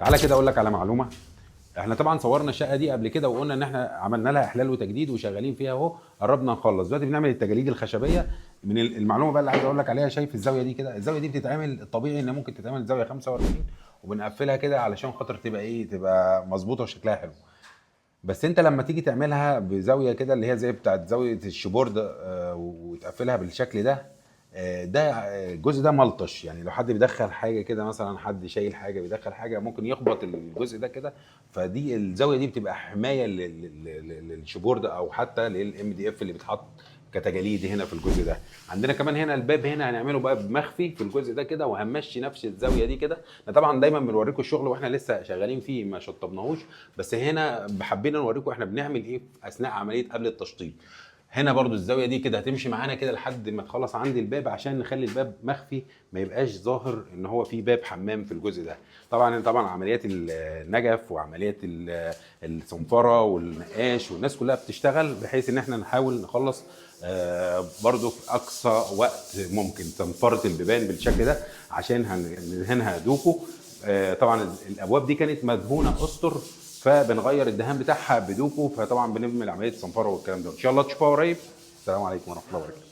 تعالى كده اقول لك على معلومه. احنا طبعا صورنا الشقه دي قبل كده وقلنا ان احنا عملنا لها احلال وتجديد وشغالين فيها اهو، قربنا نخلص دلوقتي بنعمل التجاليد الخشبيه. من المعلومه بقى اللي عايز اقول لك عليها، شايف الزاويه دي كده؟ الزاويه دي بتتعمل الطبيعي ان ممكن تتعمل زاويه 45 وبنقفلها كده علشان خاطر تبقى ايه، تبقى مظبوطه وشكلها حلو. بس انت لما تيجي تعملها بزاويه كده اللي هي زي بتاعت زاويه الشبورد وتقفلها بالشكل ده، ده الجزء ده ملطش. يعني لو حد بيدخل حاجه كده، مثلا حد شايل حاجه بيدخل حاجه، ممكن يخبط الجزء ده كده. فدي الزاويه دي بتبقى حمايه للشبورد او حتى للام دي اف اللي بيتحط كتجاليد هنا في الجزء ده. عندنا كمان هنا الباب هنا هنعمله باب مخفي في الجزء ده كده، وهنمشي نفس الزاويه دي كده. احنا طبعا دايما بنوريكم الشغل واحنا لسه شغالين فيه ما شطبناهوش، بس هنا حبينا نوريكم احنا بنعمل ايه اثناء عمليه قبل التشطيب. هنا برضو الزاويه دي كده هتمشي معانا كده لحد ما تخلص عندي الباب، عشان نخلي الباب مخفي ما يبقاش ظاهر ان هو في باب حمام في الجزء ده. طبعا عمليات النجف وعمليات الصنفره والنقاش والناس كلها بتشتغل بحيث ان احنا نحاول نخلص برضو في اقصى وقت ممكن صنفره البيبان بالشكل ده عشان ندهنها دوكو. طبعا الابواب دي كانت مدهونه اسطر، فبنغير الدهان بتاعها بدوكو، فطبعا بنعمل عمليه صنفره والكلام ده. ان شاء الله تشوفوها قريب. السلام عليكم ورحمه الله وبركاته.